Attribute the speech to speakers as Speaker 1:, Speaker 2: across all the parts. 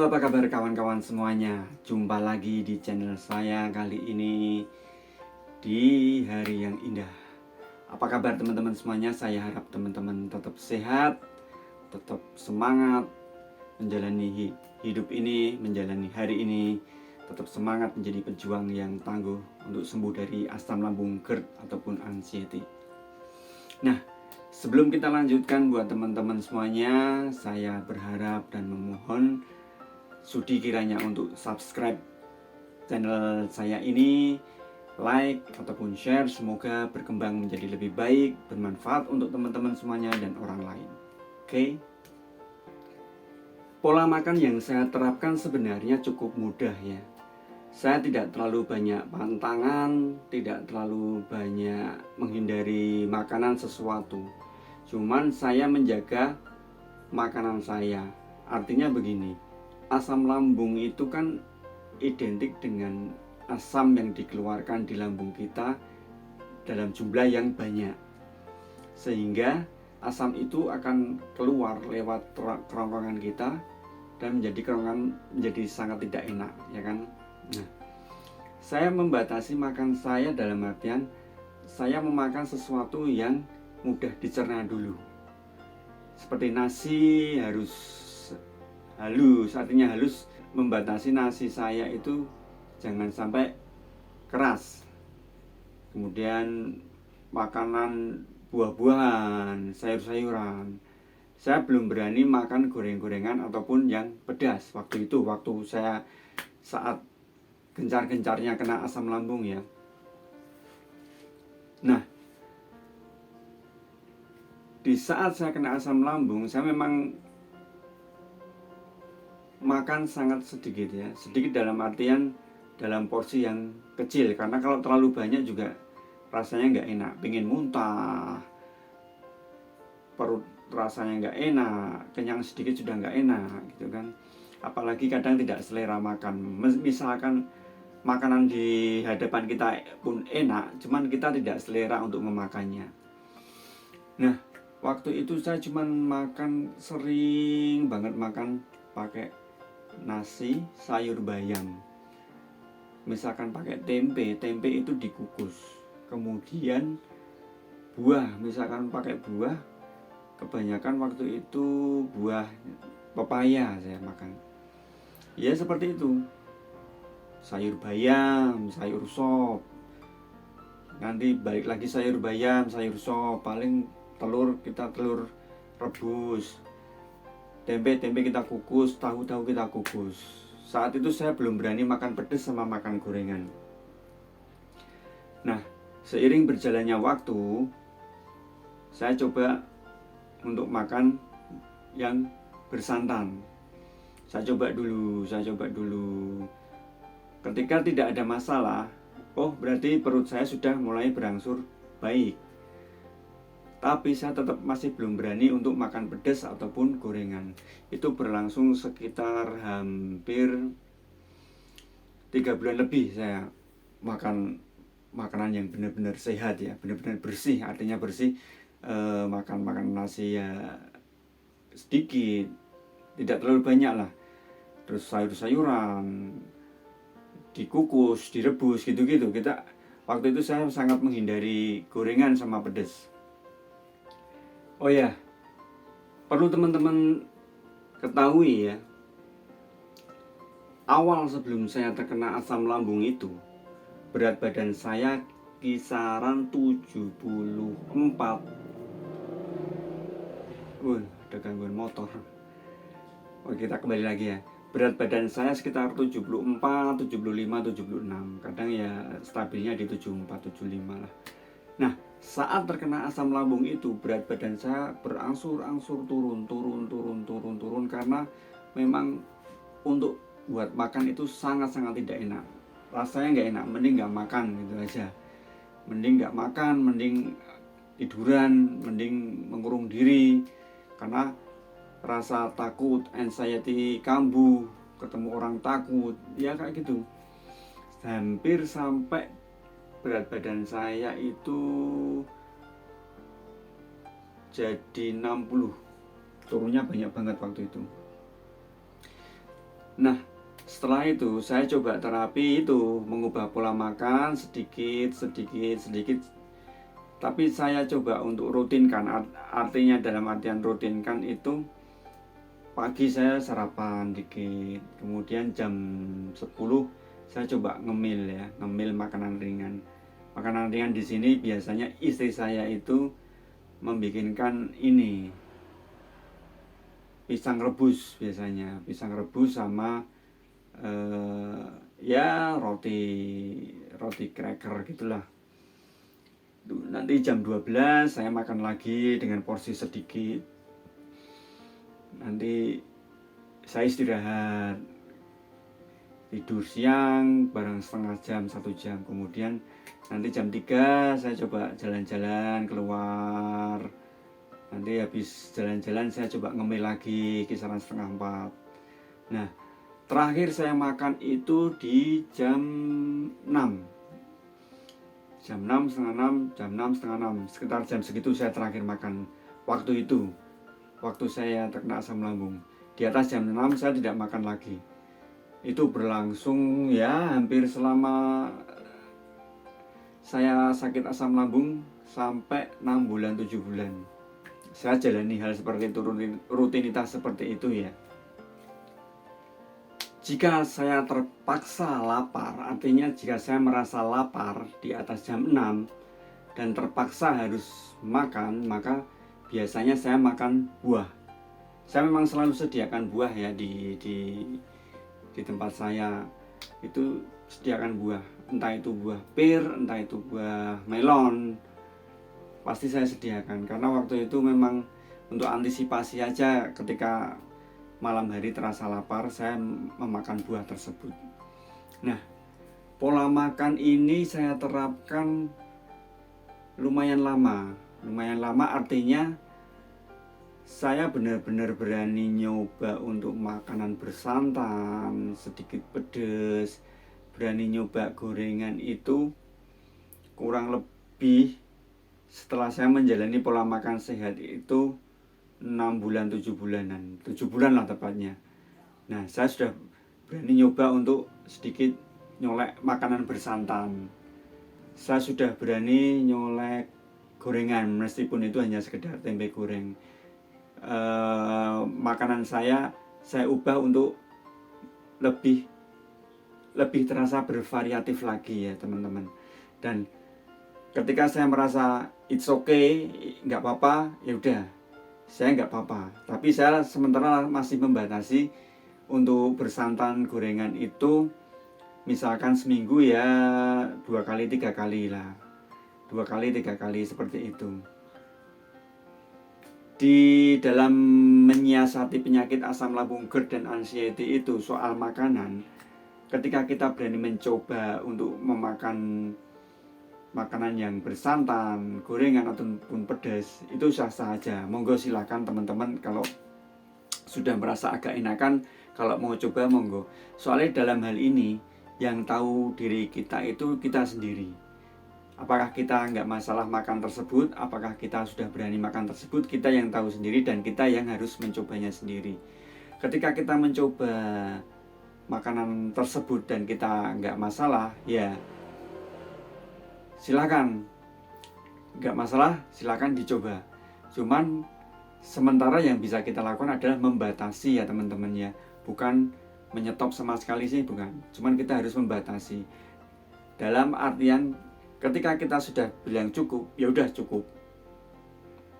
Speaker 1: Halo, apa kabar kawan-kawan semuanya? Jumpa lagi di channel saya kali ini di hari yang indah. Apa kabar teman-teman semuanya? Saya harap teman-teman tetap sehat, tetap semangat menjalani hidup ini, menjalani hari ini, tetap semangat menjadi pejuang yang tangguh untuk sembuh dari asam lambung, GERD ataupun anxiety. Nah, sebelum kita lanjutkan buat teman-teman semuanya, saya berharap dan memohon sudi kiranya untuk subscribe channel saya ini, like ataupun share, semoga berkembang menjadi lebih baik, bermanfaat untuk teman-teman semuanya dan orang lain. Oke. Pola makan yang saya terapkan sebenarnya cukup mudah ya. Saya tidak terlalu banyak pantangan, tidak terlalu banyak menghindari makanan sesuatu. Cuman saya menjaga makanan saya. Artinya begini, asam lambung itu kan identik dengan asam yang dikeluarkan di lambung kita dalam jumlah yang banyak, sehingga asam itu akan keluar lewat kerongkongan kita dan menjadi kerongkongan menjadi sangat tidak enak, ya kan. Nah, saya membatasi makan saya dalam artian saya memakan sesuatu yang mudah dicerna dulu. Seperti nasi harus halus, artinya halus, membatasi nasi saya itu jangan sampai keras. Kemudian makanan buah-buahan, sayur-sayuran, saya belum berani makan goreng-gorengan ataupun yang pedas waktu itu, waktu saya saat gencar-gencarnya kena asam lambung ya. Nah, di saat saya kena asam lambung, saya memang makan sangat sedikit ya, sedikit dalam artian dalam porsi yang kecil, karena kalau terlalu banyak juga rasanya nggak enak, pengen muntah, perut rasanya nggak enak, kenyang sedikit sudah nggak enak gitu kan. Apalagi kadang tidak selera makan, misalkan makanan di hadapan kita pun enak, cuman kita tidak selera untuk memakannya. Nah, waktu itu saya cuman sering banget makan pakai nasi sayur bayam. Misalkan pakai tempe itu dikukus. Kemudian buah, misalkan pakai buah, kebanyakan waktu itu buah pepaya saya makan. Ya seperti itu. Sayur bayam, sayur sop. Nanti balik lagi sayur bayam, sayur sop, paling telur rebus. Tempe kita kukus, tahu kita kukus. Saat itu saya belum berani makan pedas sama makan gorengan. Nah, seiring berjalannya waktu, saya coba untuk makan yang bersantan. Saya coba dulu. Ketika tidak ada masalah, oh berarti perut saya sudah mulai berangsur baik. Tapi saya tetap masih belum berani untuk makan pedas ataupun gorengan. Itu berlangsung sekitar hampir 3 bulan lebih saya makan makanan yang benar-benar sehat ya, benar-benar bersih. Artinya bersih, makan nasi ya sedikit, tidak terlalu banyak lah. Terus sayur-sayuran dikukus, direbus gitu-gitu. Waktu itu saya sangat menghindari gorengan sama pedas. Oh ya, perlu teman-teman ketahui ya, awal sebelum saya terkena asam lambung itu, berat badan saya kisaran 74. Ada gangguan motor. Kita kembali lagi ya. Berat badan saya sekitar 74, 75, 76. Kadang ya stabilnya di 74, 75 lah. Nah, saat terkena asam lambung itu berat badan saya berangsur-angsur turun karena memang untuk buat makan itu sangat-sangat tidak enak. Rasanya nggak enak, mending nggak makan gitu aja. Mending nggak makan, mending tiduran, mending mengurung diri. Karena rasa takut, anxiety kambuh, ketemu orang takut, ya kayak gitu. Hampir sampai berat badan saya itu jadi 60. Turunnya banyak banget waktu itu. Nah, setelah itu saya coba terapi itu, mengubah pola makan sedikit sedikit. Tapi saya coba untuk rutinkan, artinya dalam artian rutinkan itu pagi saya sarapan dikit, kemudian jam 10 saya coba ngemil makanan ringan. Makanan ringan di sini biasanya istri saya itu membikinkan ini pisang rebus, biasanya pisang rebus sama ya roti roti cracker gitulah. Nanti jam 12 saya makan lagi dengan porsi sedikit. Nanti saya istirahat, tidur siang barang setengah jam, 1 jam. Kemudian nanti jam 3 saya coba jalan-jalan keluar. Nanti habis jalan-jalan saya coba ngemil lagi kisaran setengah 4. Nah, terakhir saya makan itu di jam 6. Jam 6, setengah 6, jam 6, setengah 6. Sekitar jam segitu saya terakhir makan. Waktu itu, waktu saya terkena asam lambung. Di atas jam 6 saya tidak makan lagi. Itu berlangsung ya hampir selama saya sakit asam lambung sampai 6 bulan, 7 bulan. Saya jalani hal seperti itu, rutinitas seperti itu ya. Jika saya terpaksa lapar, artinya jika saya merasa lapar di atas jam 6 dan terpaksa harus makan, maka biasanya saya makan buah. Saya memang selalu sediakan buah ya di tempat saya. Itu sediakan buah, entah itu buah pir, entah itu buah melon, pasti saya sediakan. Karena waktu itu memang untuk antisipasi aja, ketika malam hari terasa lapar, saya memakan buah tersebut. Nah, pola makan ini saya terapkan lumayan lama artinya saya benar-benar berani nyoba untuk makanan bersantan, sedikit pedas, berani nyoba gorengan itu kurang lebih setelah saya menjalani pola makan sehat itu 6 bulan, 7 bulanan, 7 bulan lah tepatnya. Nah, saya sudah berani nyoba untuk sedikit nyolek makanan bersantan. Saya sudah berani nyolek gorengan, meskipun itu hanya sekedar tempe goreng. Makanan saya ubah untuk lebih terasa bervariatif lagi ya teman-teman. Dan ketika saya merasa it's okay, nggak apa-apa, ya udah, saya nggak apa-apa. Tapi saya sementara masih membatasi untuk bersantan gorengan itu, misalkan seminggu ya 2 kali 3 kali lah, 2 kali 3 kali seperti itu. Di dalam menyiasati penyakit asam lambung GERD dan anxiety itu soal makanan, ketika kita berani mencoba untuk memakan makanan yang bersantan, gorengan ataupun pedas, itu sah-sah aja. Monggo silakan teman-teman, kalau sudah merasa agak enakan, kalau mau coba monggo. Soalnya dalam hal ini yang tahu diri kita itu kita sendiri. Apakah kita nggak masalah makan tersebut, apakah kita sudah berani makan tersebut, kita yang tahu sendiri dan kita yang harus mencobanya sendiri. Ketika kita mencoba makanan tersebut dan kita nggak masalah, ya silakan, nggak masalah, silakan dicoba. Cuman sementara yang bisa kita lakukan adalah membatasi ya teman-teman ya, bukan menyetop sama sekali sih, bukan. Cuman kita harus membatasi. Dalam artian ketika kita sudah bilang cukup, ya udah cukup.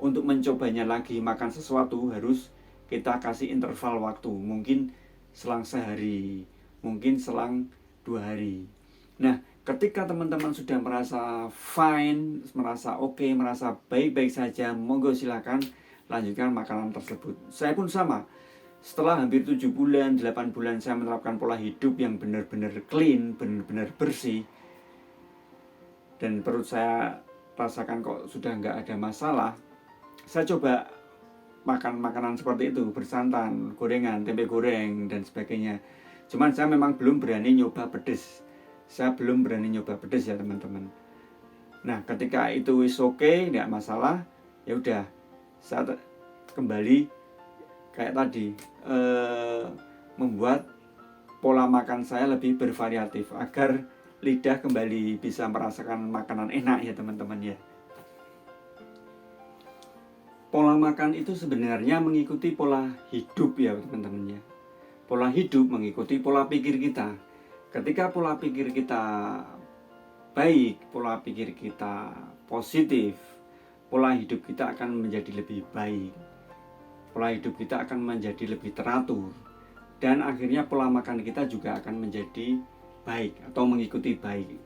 Speaker 1: Untuk mencobanya lagi makan sesuatu harus kita kasih interval waktu, mungkin selang sehari, mungkin selang 2 hari. Nah, ketika teman-teman sudah merasa fine, merasa oke, merasa baik-baik saja, monggo silakan lanjutkan makanan tersebut. Saya pun sama. Setelah hampir 7 bulan, 8 bulan saya menerapkan pola hidup yang benar-benar clean, benar-benar bersih, dan perut saya rasakan kok sudah nggak ada masalah, saya coba makan makanan seperti itu, bersantan, gorengan, tempe goreng, dan sebagainya. Cuman saya memang belum berani nyoba pedes. Saya belum berani nyoba pedes ya teman-teman. Nah, ketika itu is okay, nggak masalah, ya udah, saya kembali kayak tadi, membuat pola makan saya lebih bervariatif agar lidah kembali bisa merasakan makanan enak ya teman-teman ya. Pola makan itu sebenarnya mengikuti pola hidup ya teman-teman ya. Pola hidup mengikuti pola pikir kita. Ketika pola pikir kita baik, pola pikir kita positif, pola hidup kita akan menjadi lebih baik. Pola hidup kita akan menjadi lebih teratur. Dan akhirnya pola makan kita juga akan menjadi baik atau mengikuti baik.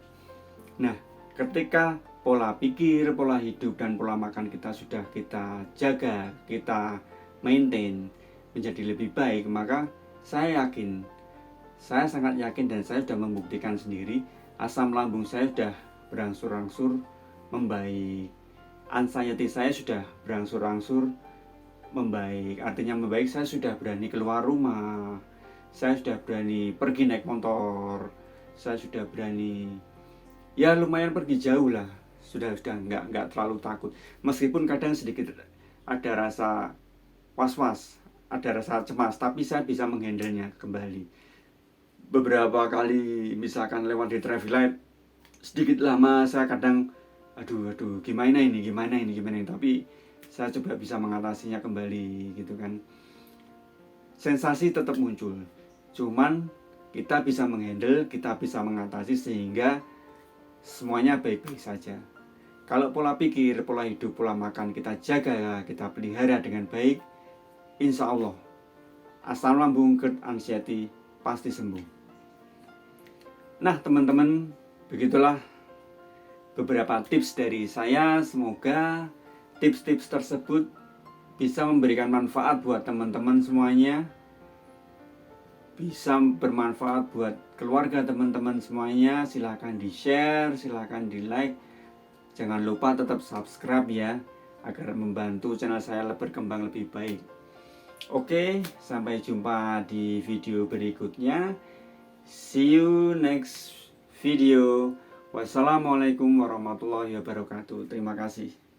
Speaker 1: Nah, ketika pola pikir, pola hidup, dan pola makan kita sudah kita jaga, kita maintain menjadi lebih baik, maka saya sangat yakin dan saya sudah membuktikan sendiri, asam lambung saya sudah berangsur-angsur membaik, anxiety saya sudah berangsur-angsur membaik. Artinya membaik, saya sudah berani keluar rumah, saya sudah berani pergi naik motor, saya sudah berani ya lumayan pergi jauh lah, sudah nggak terlalu takut, meskipun kadang sedikit ada rasa was-was, ada rasa cemas, tapi saya bisa menghandlenya kembali. Beberapa kali misalkan lewat di traffic light sedikit lama, saya kadang aduh gimana ini, tapi saya coba bisa mengatasinya kembali gitu kan. Sensasi tetap muncul, cuman kita bisa menghandle, kita bisa mengatasi sehingga semuanya baik-baik saja. Kalau pola pikir, pola hidup, pola makan kita jaga, kita pelihara dengan baik, insya Allah asam lambung, GERD, anxiety pasti sembuh. Nah teman-teman, begitulah beberapa tips dari saya. Semoga tips-tips tersebut bisa memberikan manfaat buat teman-teman semuanya, bisa bermanfaat buat keluarga teman-teman semuanya. Silahkan di share, silahkan di like, jangan lupa tetap subscribe ya, agar membantu channel saya berkembang lebih baik. Oke, sampai jumpa di video berikutnya. See you next video. Wassalamualaikum warahmatullahi wabarakatuh. Terima kasih.